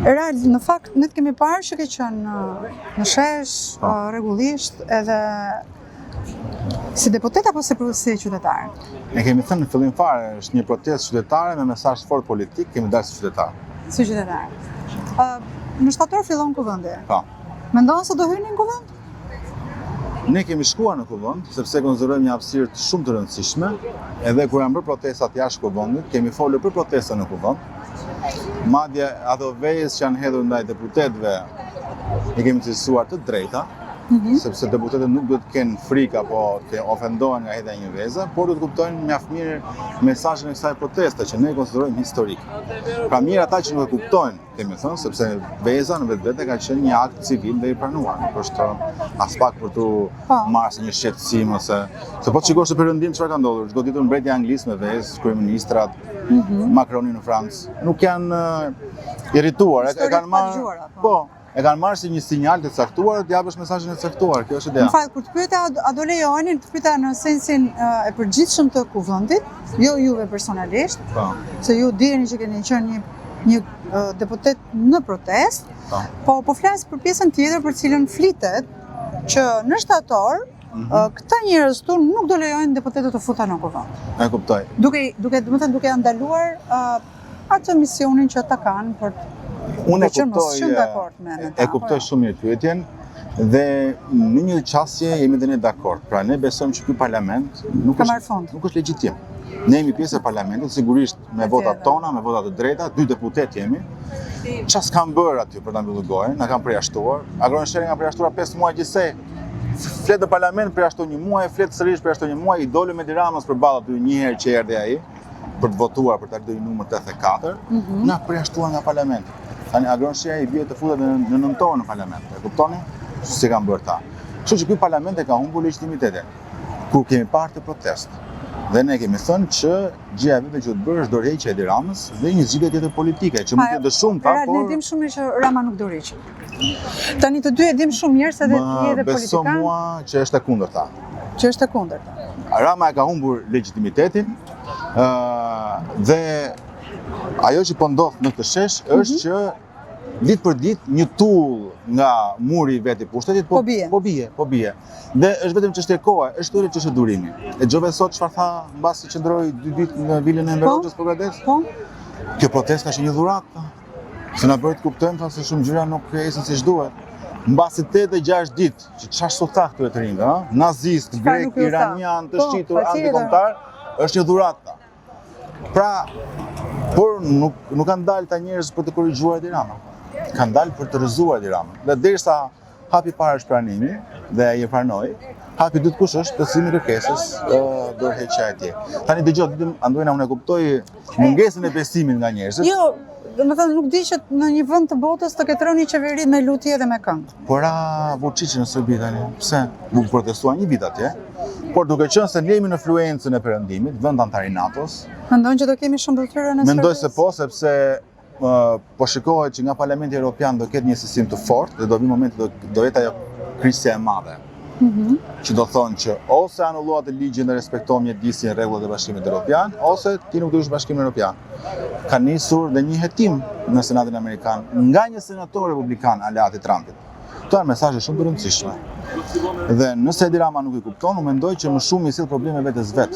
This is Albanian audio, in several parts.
Real, në fakt, ne kemi parë që ke qenë në shesh, rregullisht, edhe si deputet apo si qytetar? Ne kemi thënë në fillim fare, është një protestë qytetare me mesazh fort politik, kemi dalë si qytetar. Si qytetar. Në shtator fillon kuvendi. Po. Mendon se do hyni në kuvend? Ne kemi shkuar në kuvend, sepse konsiderojmë një hapësirë shumë të rëndësishme, edhe kur janë bërë protestat jashtë kuvendit, kemi folur për protesta në kuvend. Madje ato vejës që janë hedhur ndaj deputetëve i kemi cilësuar të drejta, sepse deputetët nuk duhet të kenë frikë apo të ofendohen nga hedhja e një veze, por duhet të kuptojnë mjaft mirë mesazhin e kësaj proteste që ne konsiderojmë historik. Pra mirë ata që nuk e kuptojnë, kemi thënë, sepse veza në vetvete ka qenë një akt civil dhe i pranuar, nuk është as pak për tu marrë si një shqetësim ose se po të shikosh në Perëndim çfarë ka ndodhur, çdo ditë mbretja anglis me vezë, kryeministrat, Macroni në Francë, nuk janë irrituar, e kanë marrë. Po. E kanë marrë si një sinjal të caktuar, të japësh mesazhin e caktuar, kjo është ideja. Në fakt, kur të pyeta, a do lejoni të pyeta në sensin e përgjithshëm të kuvendit, jo juve personalisht, se ju dini që keni qenë një deputet në protest, po flas për pjesën tjetër për cilën flitet që në shtator këta njerëz tu nuk do lejojnë deputetët të futen në kuvend. E kuptoj. Duke ndaluar atë misionin që ata kanë për Unë e kuptoj shumë mirë pyetjen dhe në një çështje jemi dhe ne dakord. Pra ne besojmë që ky parlament nuk është legjitim. Ne jemi pjesë e parlamentit, sigurisht me votat tona, me votat të drejta, 2 deputet jemi. Çfarë s'kan bërë aty për ta mbyllur gojën, na kanë përjashtuar. Agronershteri nga përjashtuar 5 muaj gjithsej. Flet në parlament përjashton 1 muaj, flet sërish përjashton 1 muaj, i doli me Tiranës përballë aty një herë që erdhi ai për të votuar për ta ardhur numër 84, na përjashtuar nga parlamenti. Tani agronershtria i bie të futet në nëntor në parlament, e kuptoni? Si kanë bërë ta. Kështu që ky parlament e ka humbur legitimitetin. Kur kemi parë të protestë, dhe ne kemi thënë që gjëja vetëm që do të bërë është dorëheqja e Edi Ramës dhe një zgjidhje tjetër politike, që mund të jetë shumëta, por ne dim shumë mirë që Rama nuk dorëheq. Tani të dy e dim shumë mirë se edhe politikan. Beso mua që është e kundërta. Që është e kundërta. Rama e ka humbur legitimitetin dhe ajo që po ndodh në këtë shesh është që ditë për ditë një tull nga muri i vet i pushtetit po bie. Dhe është vetëm çështje kohe, është edhe çështje durimi. E dëgjove sot çfarë tha mbasi qëndroi 2 ditë në vilën e Enver për gadet? Po. Kjo protestë ka qenë një dhuratë. Se na bëri të kuptojmë se shumë gjëra nuk ecën siç duhet. Mbasi 8-6 ditë, që çfarë sot tha këtu të rinjve, nazist, grek, iranian, të shqitur, antikombëtar, është një dhuratë. Pra, por nuk kanë dalë ta njerëz për të korrigjuar Edi Rama. Kanë dalë për të rrëzuar Edi Rama. Dhe derisa hapi parë është pranimi dhe ai e pranoi, hapi dytë kush është plotësimi i kërkesës dorëheqja e tij. Tani dëgjoj, Andojna, unë e kuptoj mungesën e besimit nga njerëzit. Jo, domethënë nuk di që në një vend të botës të ketë rënë qeveri me lutje dhe me këngë. Por Vučići në Serbi tani, pse nuk protestua një vit atje? Por duke qenë se ne jemi në influencën e Perëndimit, vend antar i NATO-s. Mendon që do kemi shumë mbështetje në Serbi? Mendoj se po, sepse po shikohet që nga Parlamenti Evropian do ketë një sesim të fortë dhe do vi momenti do jetë ajo krisja e madhe. Që do thonë që ose anullohet ligjin dhe respektohet mjedisi rregullat e Bashkimit Evropian, ose ti nuk duhesh Bashkimin Evropian. Ka nisur dhe një hetim në Senatin Amerikan nga një senator republikan aleati Trumpit. Këto janë mesazhe shumë të rëndësishme. Dhe nëse Edi Rama nuk i kupton, unë mendoj që më shumë i sill probleme vetes vet.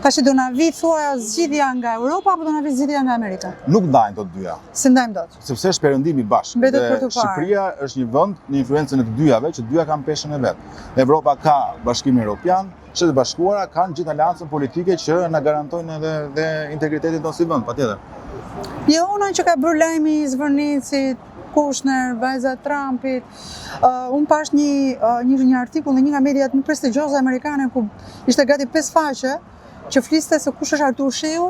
Tash do na vi thua zgjidhja nga Europa apo do na vi zgjidhja nga Amerika? Nuk ndajnë të dyja. Si ndajmë dot? Sepse është perëndimi bashkë. Dhe Shqipëria është një vend në influencën e të dyjave, që dyja kanë peshën e vet. Evropa ka Bashkimin Evropian, Shtetet e Bashkuara kanë gjithë aleancën politike që na garantojnë edhe integritetin tonë si vend, patjetër. Jo, unë që ka bërë lajmi i Zvërnicit, Kushner, vajza Trumpit. Unë pash një artikull në një nga mediat më prestigjioze amerikane ku ishte gati 5 faqe që fliste se kush është Artur Sheu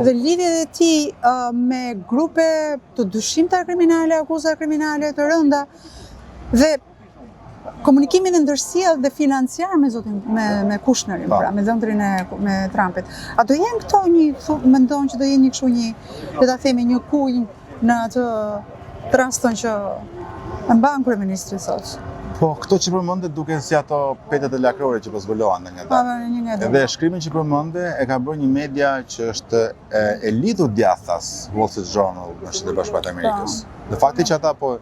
dhe lidhjet e tij me grupe të dyshimta kriminale, akuza kriminale të rënda dhe komunikimin e ndërsjellë dhe financiar me Kushnerin, pra, me dhëndrin me Trumpit. A do jenë këto mendon që do jenë një kështu le ta themi një kujnë në atë raston që e mban kryeministri sot? Po, këto që përmënde duke si ato petet e lakrore që po zbulohen nga dalë. Edhe shkrimin që përmënde e ka bërë një media që është e lidhur djathtas Wall Street Journal në Shtetet e Bashkuara të Amerikës. Dhe fakti që ata po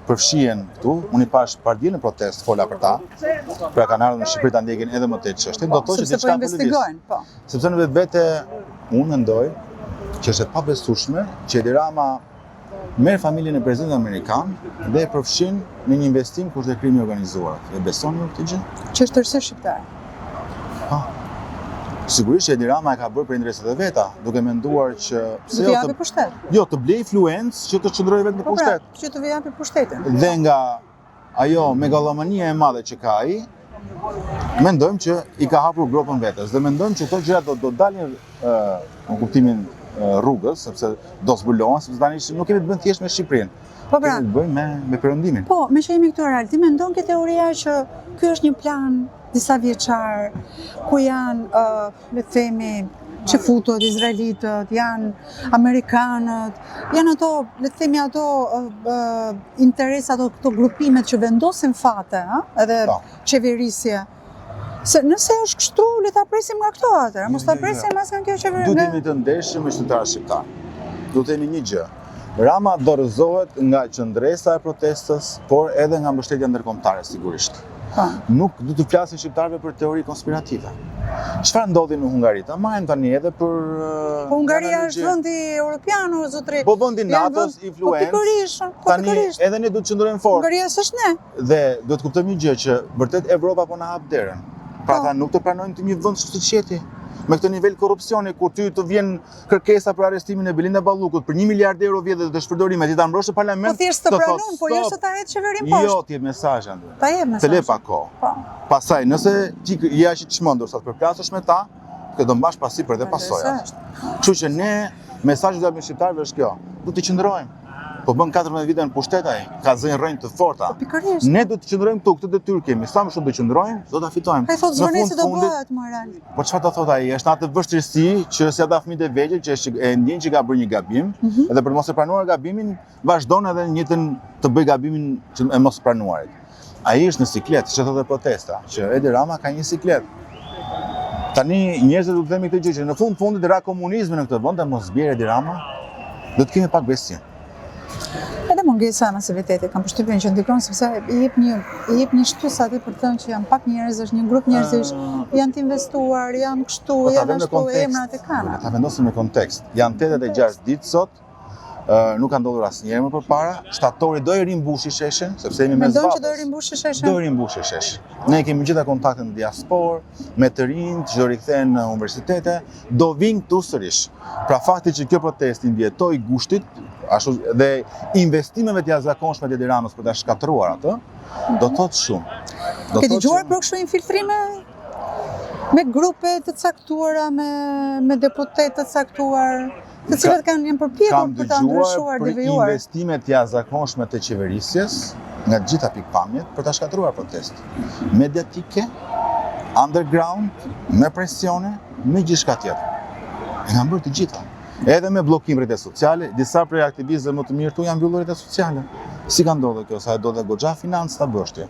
përfshihen këtu, unë i pash pardje në protestë fola për ta, pra kanë ardhur në Shqipëri ta ndjekin edhe më tej çështjen, do të thotë që diçka po investigojnë, po. Sepse në vetvete unë mendoj që është e pabesueshme që Edi Rama merr familjen e presidentit amerikan dhe e përfshin në një investim kundër krimit organizuar. E besoni këtë gjë? Që është tërësisht shqiptar. Po. Sigurisht Edi Rama e ka bërë për interesat e veta, duke menduar që pse jo të pushtet. Jo, të blej influencë që të qëndrojë vetë në pushtet. Po, që të japi pushtetin. Dhe nga ajo megalomania e madhe që ka ai, mendojmë që i ka hapur gropën vetes dhe mendojmë që këto gjëra do dalin në kuptimin rrugës, sepse do zbulohen, sepse tani nuk kemi të bëjmë thjesht me Shqipërinë. Po pra. Kemi të bëjmë me Perëndimin. Po, me që jemi këtu real, ti mendon ke teoria që ky është një plan disa vjeçar ku janë, le të themi, që futët, izraelitët, janë amerikanët, janë ato, le të themi ato interesa, këto grupimet që vendosin fate, edhe qeverisje. Se nëse është kështu, le ta presim nga këto atër, mos ta presim as nga kjo qeveri. Duhet jemi të ndeshëm me qytetarët shqiptar. Duhet të themi një gjë. Rama dorëzohet nga qëndresa e protestës, por edhe nga mbështetja ndërkombëtare sigurisht. Nuk du të flasin shqiptarëve për teori konspirative. Çfarë ndodhi në Hungari? Ta marrim tani edhe për Hungaria është vendi europian o zotri. Po vendi NATO-s, influencë. Tani edhe ne duhet të qëndrojmë fort. Hungaria s'është ne. Dhe duhet të kuptojmë një gjë që vërtet Evropa po na hap derën. Pra ta nuk të pranojnë të një vend kështu të qeti. Me këtë nivel korrupsioni, kur ty të vjen kërkesa për arrestimin e Belinda Ballukut për 1 miliard euro vjetë dhe të shpërdorime, ti ta mbrosh në parlament. Po thjesht të pranon, po jo se ta hedh qeverin poshtë. Jo, ti jep mesazh aty. Ta jep mesazh. Të le pa kohë. Pastaj, nëse ti je aq i çmendur sa të përplasesh me ta, këtë do mbash pasi për dhe pasojat. Kështu që ne mesazhi që japim shqiptarëve është kjo. Duhet të qëndrojmë. Po bën 14 vite në pushtet ai, ka zënë rrënjë të forta. Ne do të qëndrojmë këtu, këtë detyrë kemi. Sa më shumë do qëndrojmë, do ta fitojmë. Ai thotë zvonësi do bëhet moral. Po çfarë do thotë ai? Është atë vështirësi që si ata fëmijët e vegjël që e ndjen që ka bërë një gabim, edhe për mos e pranuar gabimin, vazhdon edhe në njëjtën të bëj gabimin e mos pranuarit. Ai është në siklet, që thotë protesta, që Edi Rama ka një siklet. Tani njerëzit do të themi këtë gjë që në fundit ra komunizmi në këtë vend, mos bjerë Edi Rama, do të kemi pak besim. Edhe mungesa e masivitetit, kam përshtypjen që ndikon sepse i jep një shtyse aty për të thënë që janë pak njerëz, është një grup njerëzish, janë të investuar, janë kështu, janë ashtu, emrat e kanë. Ta vendosim në kontekst. Janë 86 ditë sot, nuk ka ndodhur asnjëherë më përpara. Shtatori do i rimbushi sheshin, sepse jemi mes vatës. Mendon që do i rimbushi sheshin? Do i rimbushi sheshin. Ne kemi gjitha kontakte në diasporë, me të rinj që do rikthehen në universitete, do vinë këtu sërish. Pra fakti që kjo protestë ndjetoi gushtit, ashtu dhe investimeve të jashtëzakonshme të Edi Ramës për ta shkatëruar atë, do thotë shumë. Ke dëgjuar për kështu infiltrime me grupe të caktuara, me deputetë të caktuar, të cilët janë përpjekur për ta ndryshuar, devijuar. Kam dëgjuar për investime të jashtëzakonshme të qeverisjes nga gjitha pikpamjet për ta shkatëruar protestë. Mediatike, underground, me presione, me gjithçka tjetër. E kanë bërë të gjitha. Edhe me bllokim rrjetet sociale, disa prej aktivistëve më të mirë këtu janë mbyllur rrjetet sociale. Si ka ndodhur kjo? Sa do të goxha financë ta bësh ti.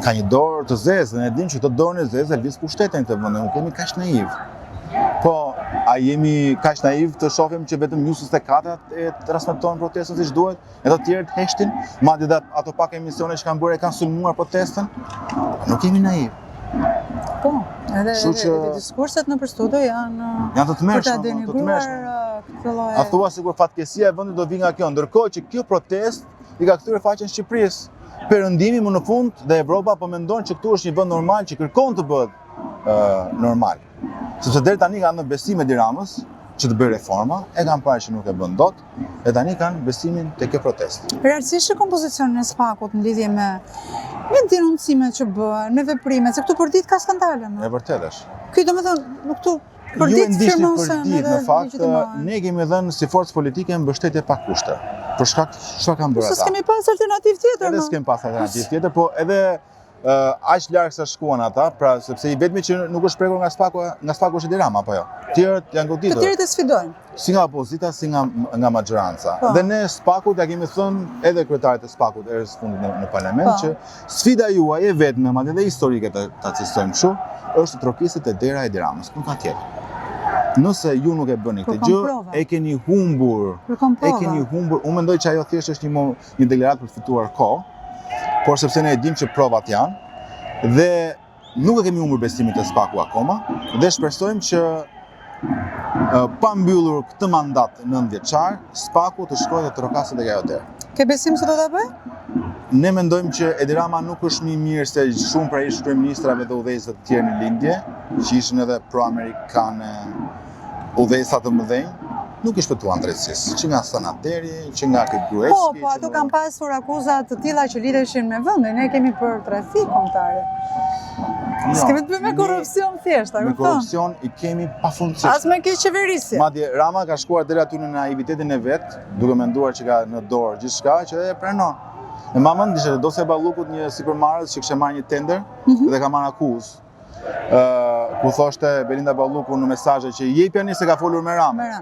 Ka një dorë të zezë, ne dimë që këtë dorën e zezë e lëviz pushtetin këtë vend, nuk kemi kaq naiv. Po, a jemi kaq naiv të shohim që vetëm News 24 e transmetojnë protestën siç duhet, e të tjerët heshtin, madje edhe ato pak emisione që kanë bërë kanë sulmuar protestën? Nuk jemi naiv. Po, edhe diskurset nëpër studio janë të tmerrshme. A thua sikur fatkeqësia e vendit do vi nga kjo, ndërkohë që kjo protestë i ka kthyer faqen Shqipërisë. Perëndimi më në fund dhe Evropa po mendon që këtu është një vend normal që kërkon të bëhet normal. Sepse deri tani kanë besim Edi Ramës që të bëjë reforma, e kanë parë që nuk e bën dot, e tani kanë besimin te kjo protestë. Realistisht kompozicionin e SPAK-ut në lidhje me denoncimet që bëhen, me veprimet, se këtu për ditë ka skandale. E vërtetë është. Ky domethënë këtu për ditë firmosen edhe në fakt ne kemi dhënë si forcë politike mbështetje pa kushte. Për shkak çfarë kanë bërë ata? Se s'kemi pas alternativë tjetër. Edhe s'kemi pas alternativë tjetër, po edhe aq larg sa shkuan ata, pra sepse i vetmi që nuk është prekur nga spaku është Edi Rama, apo jo. Tjerët janë goditur. Të tjerët e sfidojnë. Si nga opozita, si nga maggjoranca. Dhe ne spakut ja kemi thënë edhe kryetarit e spakut erës fundit në parlament që sfida juaj e vetme, madje edhe historike ta cestojmë kështu, është të trokisit e dera Edi Ramës, nuk ka tjetër. Nëse ju nuk e bëni këtë gjë, e keni humbur. Unë mendoj që ajo thjesht është një deklaratë për të fituar kohë, por sepse ne e dim që provat janë dhe nuk e kemi humbur besimin te spaku akoma dhe shpresojmë që pa mbyllur këtë mandat 9 vjeçar, spaku të shkojë dhe të rokasë tek ajo derë. Ke besim se do ta bëj? Ne mendojmë që Edi Rama nuk është më i mirë se shumë prej kryeministrave dhe udhëheqësve të tjerë në lindje, që ishin edhe pro-amerikane, udhëheqësa të mëdhenj. Nuk i shpëtuan drejtësisë, që nga Sanateri, që nga këtë Gruevski. Po, ato kanë pasur akuza të tilla që lidheshin me vendin, ne kemi për trafik kombëtare. S'kemi të bëjmë me korrupsion thjesht, a kupton? Me korrupsion i kemi pafundësisht. As me keqeverisje. Madje Rama ka shkuar deri aty në naivitetin e vet, duke menduar që ka në dorë gjithçka që e pranon. E mamën ishte dosja e Ballukut një sipërmarrës që kishte marrë një tender dhe ka marrë akuzë. Ku thoshte Belinda Balluku në mesazhe që jepjani se ka folur me Rama.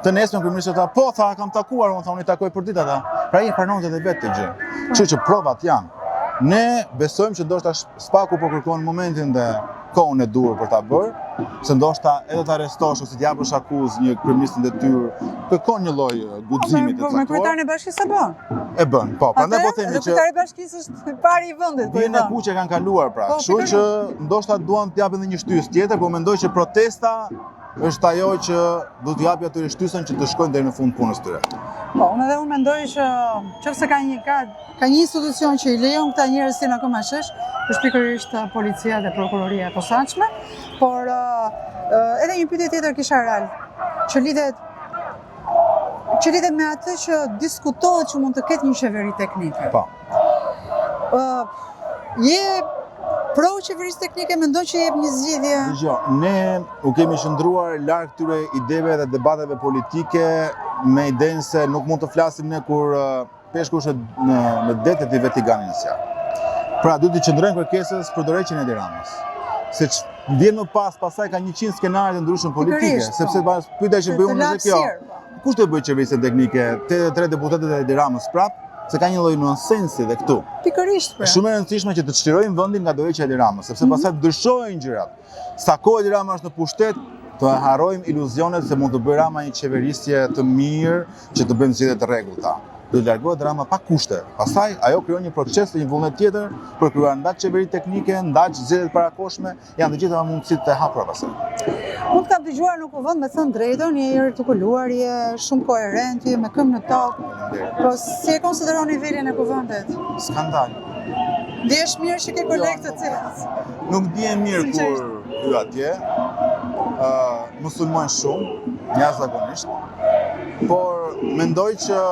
Të nesër kryeministri tha, po, tha, kam takuar, unë i takoj për ditë ata. Pra i pranonte edhe vetë të gjë. Kështu që provat janë. Ne besojmë që ndoshta spaku po kërkon momentin dhe kohën e duhur për ta bërë, se ndoshta edhe të arrestosh ose të japësh akuzë një kryeminist në detyrë, kërkon një lloj guximi të caktuar. Me kryetarin e bashkisë e bën. E bën, po, prandaj po themi që kryetari i bashkisë është pari i vendit. Vjen e kuqe kanë kaluar pra. Kështu që ndoshta duan të japin edhe një shtysë tjetër, por mendoj që protesta është ajo që do t'ju japi atyre shtysën që të shkojnë deri në fund punës tyre. Po, unë mendoj që nëse ka një institucion që i lejon këta njerëz si akoma shesh, është pikërisht policia dhe prokuroria e posaçme, por edhe një pyetje tjetër kisha real, që lidhet me atë që diskutohet që mund të ketë një qeveri teknike. Po. Je pro qeverisë teknike, mendon që jep një zgjidhje? Dgjoj, ne u kemi qëndruar larg këtyre ideve dhe debateve politike me idenë se nuk mund të flasim ne kur peshku është në detet i Vatikanit sja. Pra, duhet të qëndrojmë kërkesës për dorëheqjen e Edi Ramës. Se vjen më pasaj ka 100 skenare të ndryshëm politike, sepse pyetja që bëj unë është kjo. Kush do bëj qeverisën teknike? 83 deputetët e Edi Ramës prap? Se ka një lloj nonsensi dhe këtu. Pikërisht pra. Shumë e rëndësishme që të çlirojmë vendin nga dorëheqja e Edi Ramës, sepse pastaj ndryshojnë gjërat. Sa kohë Edi Rama është në pushtet, të harrojmë iluzionet se mund të bëjë Rama një qeverisje të mirë që të bëjmë zgjedhje të rregullta. Do të largohet Rama pa kushte. Pastaj ajo krijon një proces të një vullnet tjetër për krijuar ndaç qeveri teknike, ndaç zgjedhje të parakoshme, janë të gjitha mundësitë të hapura pastaj. Unë kam dëgjuar në kuvend me thënë drejtën, je i artikuluar, je shumë koherent, je me këmbë në tokë. Po si e konsideron nivelin e kuvendit? Skandal. Ndihesh mirë që ke kolegë të cilës? Nuk ndihem mirë kur hyj atje. Musulmon shumë, jashtëzakonisht. Por mendoj që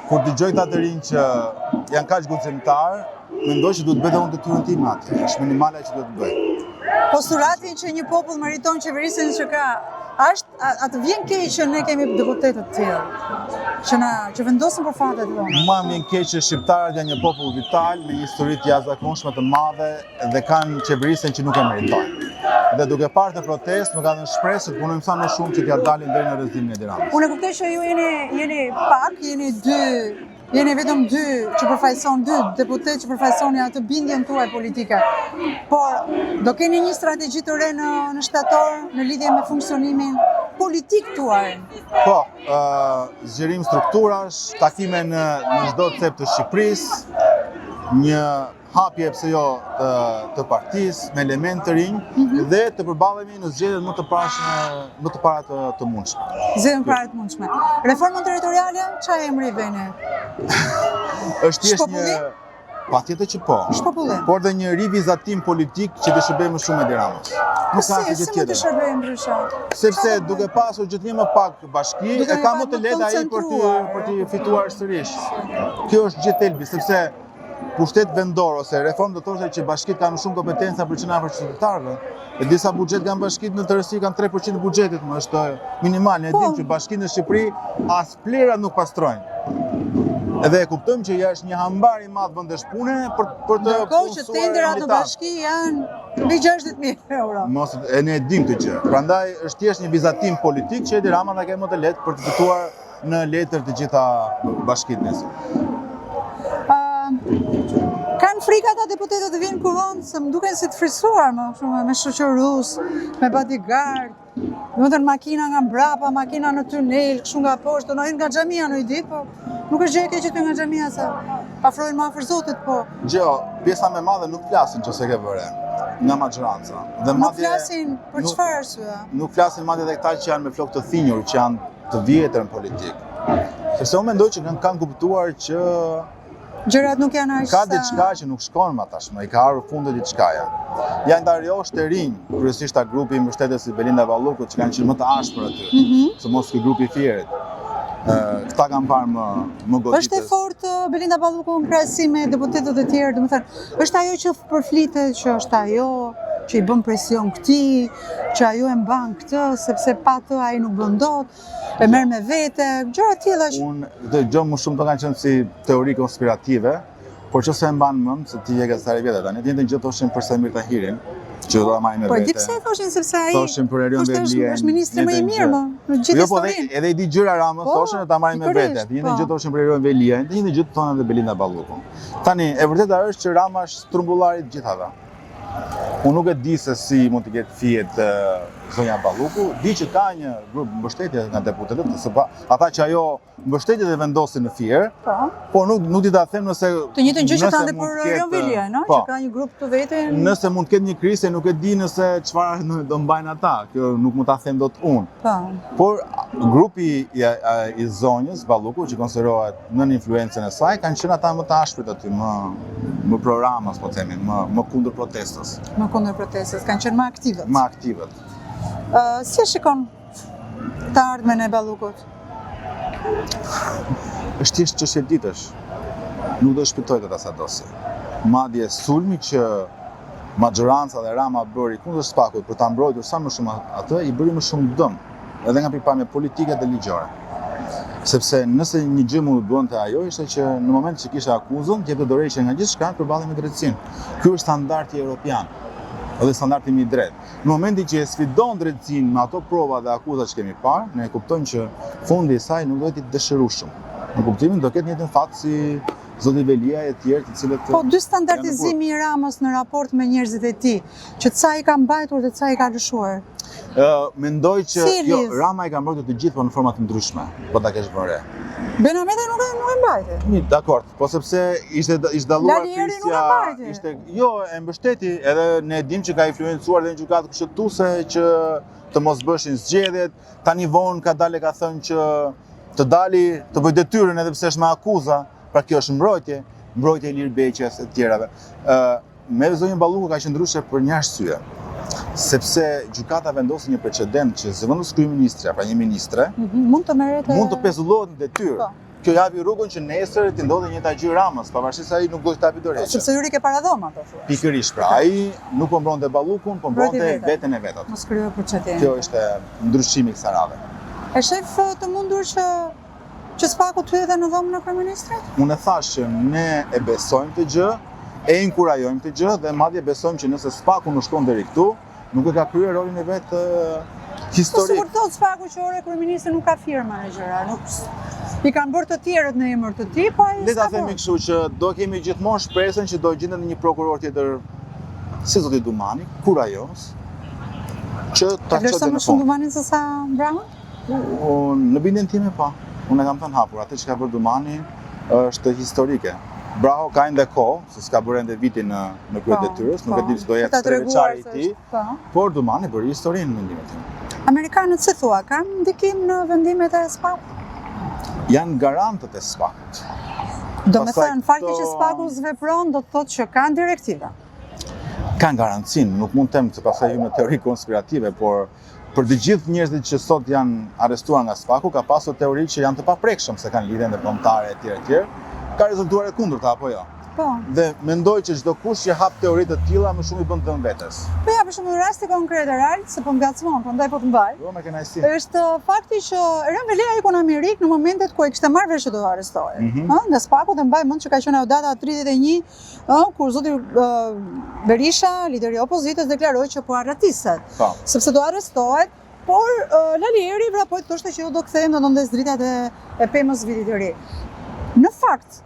kur dëgjoj këta të rinj që janë kaq guximtar, mendoj që duhet bëj unë detyrën time atje. Është minimale që duhet të bëj. Postulati që një popull meriton qeverisjen që ka, atë vjen keq që ne kemi deputetë të tjerë, që vendosin për fatet tona. Mua më vjen keq që shqiptarët janë një popull vital me një histori të jashtëzakonshme të madhe dhe kanë qeverisjen që nuk e meritojnë. Dhe duke parë të protestë, më ka dhënë shpresë të punojmë sa më shumë që t'ja dalin deri në rrezimin e Edi Ramës. Unë e kuptoj që ju jeni pak, jeni vetëm dy që përfaqëson, dy deputetë që përfaqësoni atë bindjen tuaj politike. Por do keni një strategji të re në shtator në lidhje me funksionimin politik tuaj. Po, zgjerim strukturash, takime në çdo cep të Shqipërisë, një hapje pse jo të partisë me elementë të rinj dhe të përballemi në zgjedhjet më të para të mundshme. Zgjedhjet më para të mundshme. Reformën territoriale, çfarë emri vjen? Është thjesht një patjetër që po. Shpopullim. Por dhe një rivizatim politik që të shërbejë më shumë Edi Ramës. Nuk ka asgjë tjetër. Si mund të shërbejë ndryshe? Sepse duke pasur gjithnjë më pak bashki, e ka më të lehtë ai për të fituar sërish. Kjo është gjithë thelbi, sepse pushtet vendor ose reformë do të thoshte që bashkitë kanë shumë kompetenca për çfarë për qytetarëve. E disa buxhet kanë bashkitë në tërësi kanë 3% të buxhetit, më është minimal. Ne dimë që bashkitë në Shqipëri as plerat nuk pastrojnë. Edhe e kuptojmë që është një hambar i madh vendesh pune për të ndërkohë që tendrat në bashki janë mbi 60.000 euro. Mos e ne dim këtë gjë. Prandaj është thjesht një vizatim politik që Edi Rama na ka më të lehtë për të fituar në letër të gjitha bashkitë nesër. Kanë frikë ata deputetët të vinë kuvend, se më duken si të frisuar me shoqërus, me bodyguard. Domethënë makina nga mbrapa, makina në tunel, kështu nga poshtë, do nga xhamia në ditë, po nuk është gjë e keqe ty nga xhamia se afrohen më afër Zotit, po. Gjë, pjesa më e madhe nuk flasin çose ke vëre nga maxhoranca. Dhe nuk flasin për çfarë arsye? Nuk flasin madje edhe këta që janë me flokë të thinjur, që janë të vjetër në politikë. Sepse unë mendoj që kanë kuptuar që gjërat nuk janë aq. Ka diçka që nuk shkon më tashmë, i ka ardhur fundi diçkaja. Janë ndarjosh të rinj, kryesisht grupi i mbështetësit Belinda Ballukut që kanë qenë më të ashpër aty. Se mos ky grupi i Fierit. Këta kanë parë më goditës. Është e fortë Belinda Balluku në krahasim me deputetët e tjerë, domethënë, është ajo që përflitet që është ajo që i bën presion këtij, që ajo e mban këtë, sepse pa të ai nuk bën dot, e merr me vete, gjëra të tilla. Unë gjë më shumë të kanë qenë si teori konspirative, por çose e mban mend se ti je gazetare vjetë tani, të njëjtën gjë thoshin për Samir Tahirin, që do ta marrin me vete. Po di pse thoshin sepse ai thoshin për Erion Velien. Është ministri më i mirë më në gjithë historinë. Edhe i di gjëra Ramës thoshin ta marrin me vete. Të njëjtën gjë thoshin për Erion Velien, të njëjtën gjë thonë edhe Belinda Ballukun. Tani e vërteta është që Rama është trumbullari të gjithave. Unë nuk e di se si mund të ketë fiet zonja Balluku, di që ka një grup mbështetje nga deputetët, ata që ajo mbështetjet e vendosin në Fier, po nuk di ta them nëse të njëjtën gjë që kanë për Erion Velien, që ka një grup të vetë. Nëse mund të ketë një krizë, nuk e di nëse çfarë do mbajnë ata, kjo nuk mund ta them dot unë. Por grupi i zonjës Balluku që konsiderohet nën influencën e saj kanë qenë ata më të ashprit aty, më programas, po themi, më kundër protestës. Më kundër protestës, kanë qenë më aktivët. Më aktivët. Si e shikon të ardhmen e Ballukut? Është thjesht çështje ditësh. Nuk do shpëtoj këtë asadosi. Madje sulmi që maxhoranca dhe Rama bëri kundër Spakut për ta mbrojtur sa më shumë atë, i bëri më shumë dëm, edhe nga pikpamje politike dhe ligjore. Sepse nëse një gjë mund të bënte ajo, ishte që në moment që kishte akuzën, jepte dorëheqje nga gjithçka përballë me drejtësinë. Ky është standardi evropian, edhe standardi i drejtë. Në momentin që e sfidon drejtësinë me ato prova dhe akuzat që kemi parë, ne e kuptojmë që fundi i saj nuk do të jetë dëshirueshëm. Në kuptimin do ketë njëjtën fat si zoti Velia e tjerë, të cilët po dy standardizimi i Ramës në raport me njerëzit e tij, që ca i ka mbajtur dhe ca i ka lëshuar. Mendoj që Rama i ka mbrojtur të gjithë, por në forma të ndryshme, po ta kesh vënë re. Benameta nuk e mbajti. Dakor, po sepse ishte dalluar prisja, e mbështeti, edhe ne dim që ka influencuar dhe në gjykatë kushtetuese që të mos bëshin zgjedhjet. Tani vonë ka dalë ka thënë që të dali të bëj detyrën edhe pse është me akuza, pra kjo është mbrojtje e Ilir Beqes e tjerave. Me zonjën Balluku ka qëndruar për një arsye. Sepse gjykata vendosi një precedent që zëvendës kryeministri apo një ministre mund të pezullohet në detyrë. Kjo japi rrugën që nesër të ndodhë njëjta gjë Ramës, pavarësisht se ai nuk do të tapi dorëheqje. Sepse hyri ke paradhoma ato thua. Pikërisht, pra ai nuk po mbronte Ballukun, po mbronte veten e vet atë. Mos kryo procedin. Kjo është ndryshimi i kësaj radhe. E shef të mundur që Spaku të hyjë edhe në dhomën e kryeministrit? Unë e thash që ne e besojmë këtë gjë, e inkurajojmë këtë gjë dhe madje besojmë që nëse Spaku nuk shkon deri këtu, nuk e ka kryer rolin e vet historik. Po sigurt thot Spaku që ore kryeministri nuk ka firma në gjëra, nuk i kanë bërë të tjerët në emër të tij, po ai. Le ta themi kështu që do kemi gjithmonë shpresën që do gjendet një prokuror tjetër si zoti Dumani, kurajos, që ta çojë në fund. Më shumë Dumani se sa Braha? Në bindjen time pa. Unë e kam thënë hapur, atë që ka bërë Dumani është historike. Braho ka ende kohë, se s'ka bërë ende vitin në krye detyrës, nuk e di se do jetë streveçari i tij, por Dumani bëri historinë në mendimin tim. Amerikanët si thua, kanë ndikim në vendimet e Spakut? Janë garantët e Spakut. Do me thënë, fakti që Spaku zvepron do të thotë që kanë direktiva. Kanë garancinë, nuk mund të them se pastaj hyjmë në teori konspirative, por për të gjithë njerëzit që sot janë arrestuar nga Spaku, ka pasur teori që janë të paprekshëm se kanë lidhje ndërkombëtare etj. Ka rezultuar e kundërta apo jo? Po. Dhe mendoj që çdo kush që hap teori të tilla më shumë i bën dëm vetes. Po ja, për shembull rasti konkret real, se po ngacmon, prandaj po të mbaj. Jo, me kënaqësi. Është fakti që Eren Velea ikon në Amerikë në momentet ku e kishte marrë vesh që do arrestohej. Nga spaku dhe mbaj mend që ka qenë ajo data 31, kur zoti Berisha, lideri i opozitës, deklaroi që po arretiset. Po. Sepse do arrestohet, por Lalieri vrapoi thoshte që do kthehen do ndondes dritat e pemës vitit të ri. Në fakt,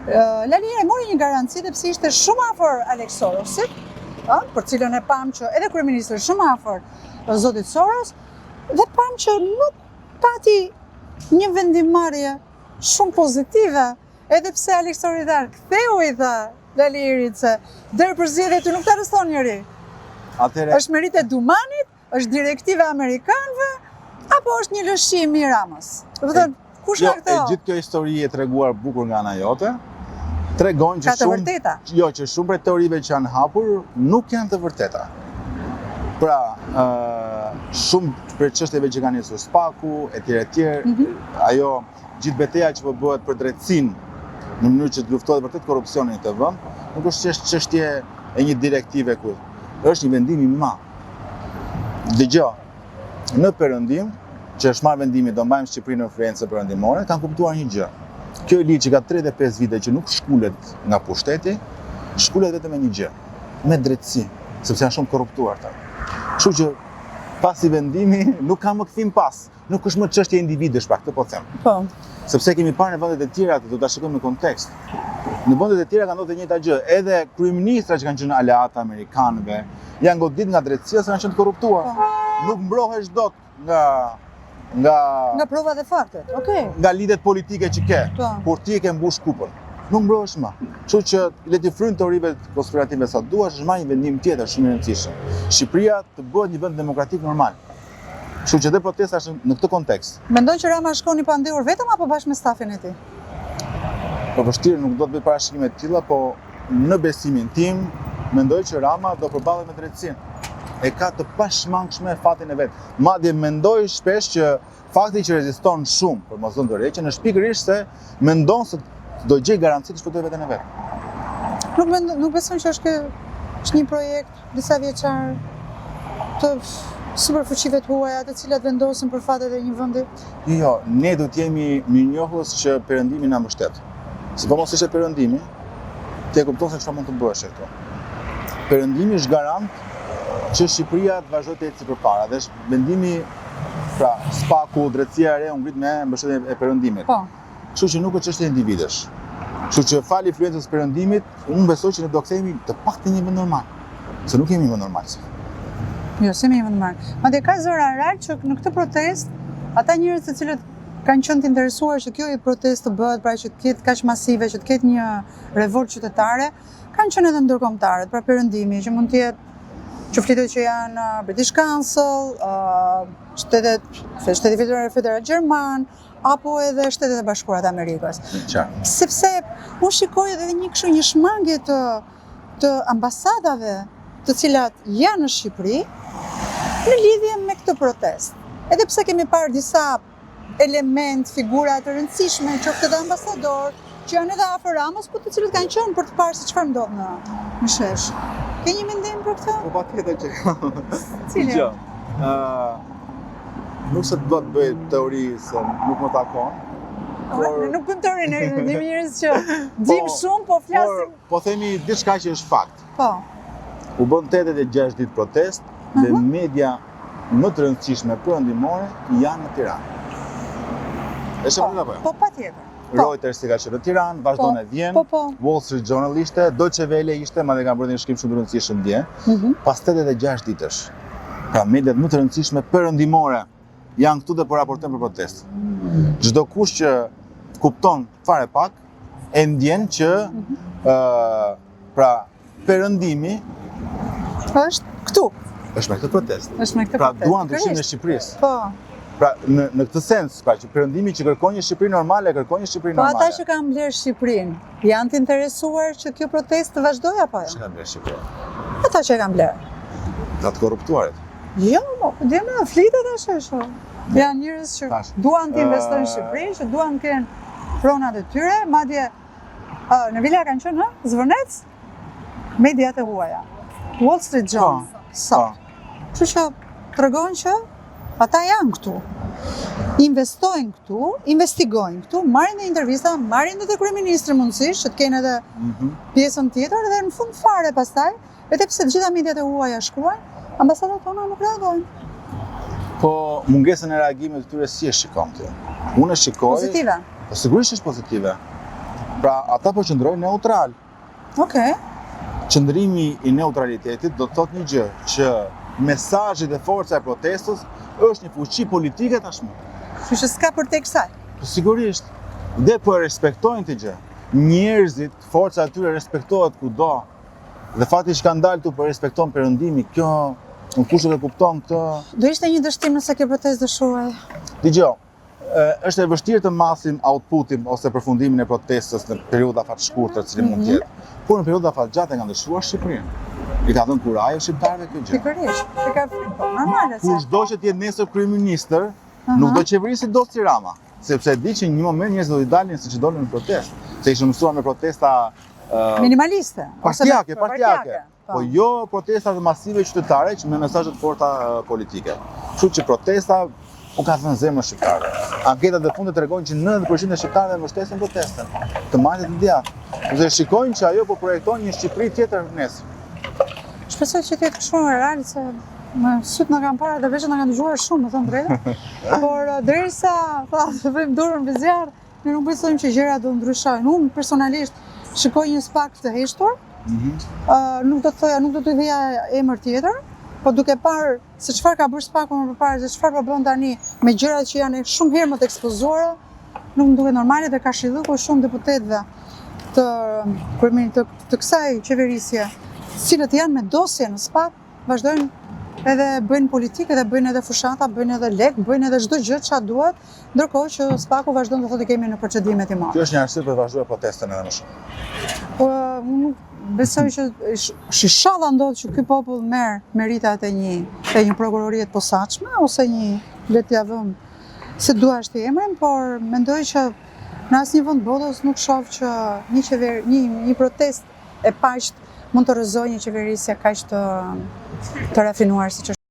Lalieri mori një garanci dhe pse ishte shumë afër Alex Sorosit, për cilën e pam që edhe kryeministri shumë afër zotit Soros, dhe pam që nuk pati një vendimmarrje shumë pozitive, edhe pse Alex Soridar ktheu i tha Lalierit se deri për zgjedhje ty nuk të arreston njëri. Atëherë Është merit e Dumanit, është direktive amerikanëve, apo është një lëshim i Ramës? Do të thënë, kush jo, ka këto? gjithë kjo histori e treguar bukur nga ana jote, tregon që Ka të vërteta. që shumë prej teorive që janë hapur nuk janë të vërteta. Pra, shumë për çështjeve që kanë nisur Spaku, etj, ajo gjithë betejë që po bëhet për drejtësinë në mënyrë që të luftohet vërtet korrupsionin në këtë vend, nuk është çështje e një direktive ku është një vendim i madh. Dëgjoj, në Perëndim, që është marrë vendimi do mbajmë Shqipërinë në influencë perëndimore, kanë kuptuar një gjë. Kjo ligj që ka 35 vite që nuk shkulet nga pushteti, shkulet vetëm me një gjë, me drejtësi, sepse janë shumë korruptuar ata. Kështu që pasi vendimi nuk ka më kthim pas, nuk është më çështje individësh, pra këtë po them. Po. Sepse kemi parë në vendet e tjera, do ta shikojmë në kontekst. Në vendet e tjera ka ndodhur e njëjta gjë, edhe kryeministra që kanë qenë aleatë amerikanëve, janë godit nga drejtësia se kanë qenë të korruptuar. Nuk mbrohesh dot nga provat e faktet. Okej. nga lidhet politike që ke, Po. kur ti e ke mbush kupën. Nuk mbrohesh më. Kështu që le të fryjnë teorive konspirative sa duash, është marrë një vendim tjetër shumë i rëndësishëm. Shqipëria të bëhet një vend demokratik normal. Kështu që dhe protesta është në këtë kontekst. Mendon që Rama shkon i pandehur vetëm apo bashkë me stafin e tij? Po vështirë, nuk do të bëj parashikime të tilla, po në besimin tim mendoj që Rama do përballet me drejtësinë. E ka të pashmangshme fatin e vet. Madje mendoj shpesh që fakti që reziston shumë për mos dhënë dorëheqjen është pikërisht se mendon se do gjej garanci të shpëtojë veten e vet. Nuk beson që është një projekt disa vjeçar të superfuqive të huaja, të cilat vendosin për fatet e një vendi? Jo, ne do të jemi mirënjohës që Perëndimi na mbështet. Se po mos ishte Perëndimi, ti e kupton se çfarë mund të bëhesh këtu. Perëndimi është garant që Shqipëria të vazhdojë të ecë përpara dhe është vendimi, pra Spaku, drejtësia e re u ngrit me mbështetjen e Perëndimit. Po. Kështu që nuk është çështje individësh. Kështu që fal influencës Perëndimit, unë besoj që ne do kthehemi të paktën një vend normal. Se nuk jemi një vend normal. Jo, se me jemi në marrë. Madje ka zëra rarë që në këtë protest, ata njerëz të cilët kanë qenë të interesuar që kjo protestë të bëhet, pra që të ketë kaq masive, që të ketë një revoltë qytetare, kanë qenë edhe ndërkombëtarët, pra Perëndimi, që mund të jetë që flitet që janë British Council, Shteti Federal Gjerman, apo edhe Shtetet e Bashkuara të Amerikës. Sepse unë shikoj edhe një shmangje të ambasadave të cilat janë në Shqipëri në lidhje me këtë protest. Edhe pse kemi parë disa element, figura të rëndësishme, qoftë edhe ambasador, që janë edhe afër Ramës, po të cilët kanë qenë për të parë se çfarë ndodh në shesh. Ke një mendim për këtë? Po patjetër që kam. Cili? Nuk se do të bëj teori se nuk më takon. Nuk bën teori, ne jemi njerëz që dim shumë, po flasim. Po themi diçka që është fakt. Po. U bën 86 ditë protest dhe media më të rëndësishme perëndimore janë në Tiranë. Është vërtet apo jo? Po patjetër. Reuters ka qenë në Tiranë, vazhdon e vjen. Wall Street Journal ishte, Deutsche Welle ishte, madje kanë bërë një shkrim shumë të rëndësishëm dje. Pas 86 ditësh. Pra mediat më të rëndësishme perëndimore janë këtu dhe po raportojnë për protestë. Çdo kush që kupton fare pak e ndjen që pra Perëndimi është këtu. Është me këtë protestë. Është me këtë pra protestë. duan ndryshimin e Shqipërisë. Po. Pra në këtë sens, pra që Perëndimi që kërkon një Shqipëri normale, kërkon një Shqipëri normale. Po ata që kanë mbledhur Shqipërinë, janë të interesuar që kjo protestë të vazhdojë apo jo? Që kanë mbledhur Shqipërinë? Ata që kanë mbledhur. Ata të korruptuarit. Jo, dhe më flitet ashtu. Janë njerëz që duan të investojnë në Shqipëri, që duan të kenë pronat e tyre, madje Në vila kanë qenë në Zvërnec, mediat e huaja. Wall Street Journal. Kështu që tregojnë që ata janë këtu. Investojnë këtu, investigojnë këtu, marrin dhe intervista, marrin dhe kryeministri mundësisht, që të kenë edhe pjesën tjetër, dhe në fund fare pastaj, edhe pse të gjitha mediat e huaja shkruajnë, ambasadat tona nuk reagojnë. Po mungesën e reagimit të tyre si e shikon ti? Unë e shikoj. Pozitive. Po sigurisht është pozitive. Pra ata po qëndrojnë neutral. Okej. Qëndrimi i neutralitetit do të thotë një gjë, që mesazhi dhe forca e protestës është një fuqi politike tashmë. Kështu që s'ka për te kësaj. Po sigurisht. Dhe po e respektojnë të gjë. Njerëzit, forca e tyre respektohet kudo. Dhe fati që kanë dalë tu po respekton perëndimi, kjo nuk kush e kupton këtë. Do ishte një dështim nëse kjo protestë dëshuaj. Dgjoj. Është e vështirë të masim outputin ose përfundimin e protestës në periudha fat shkurtër, cili mund të jetë. Por në periudha fat gjatë kanë dëshuar Shqipërinë. I ka dhënë kurajë shqiptarëve kjo gjë. Pikërisht. E ka normale. Kushdo që të jetë nesër kryeministër, nuk do qeverisë do si Rama, sepse di që në një moment njerëzit do të dalin siç dolën në protestë, se ishin mësuar me protesta minimaliste, partijake. Po jo protesta të masive qytetare që me mesazhe të forta politike. Kështu që protesta u ka thënë zemrën shqiptare. Anketat e fundit tregojnë që 90% e shqiptarëve mbështesin protestën, të majtë të djathtë. Dhe shikojnë që ajo po projekton një Shqipëri tjetër nesër. Shpresoj që të jetë kështu në real, se me syt në kam parë dhe veç në kanë dëgjuar shumë, me thënë drejtë. Por derisa të bëjmë dorën me zjarr, ne nuk besojmë që gjërat do ndryshojnë. Unë personalisht shikoj një SPAK të heshtur. Nuk do të thoja, nuk do të dhija emër tjetër, po duke parë se çfarë ka bërë SPAK-u më përpara, se çfarë po bën tani me gjërat që janë shumë herë më të ekspozuara, nuk më duket normale dhe ka shidhuar shumë deputetëve të kësaj qeverisje, cilët janë me dosje në SPAK, vazhdojnë edhe bëjnë politikë, edhe bëjnë edhe fushata, bëjnë edhe lek, bëjnë edhe çdo gjë çfarë duhet, ndërkohë që SPAK-u vazhdon të thotë kemi në procedimet i marrë. Kjo është një arsye për të vazhduar protestën edhe më shumë. Po unë besoj që inshallah ndodh që ky popull merr meritat e një prokurorie të posaçme ose le t'ja vëm se duash të emrin, por mendoj që në asnjë vend botës nuk shoh që një protestë e paqët mund të rrëzojë një qeverisje kaq të rafinuar siç është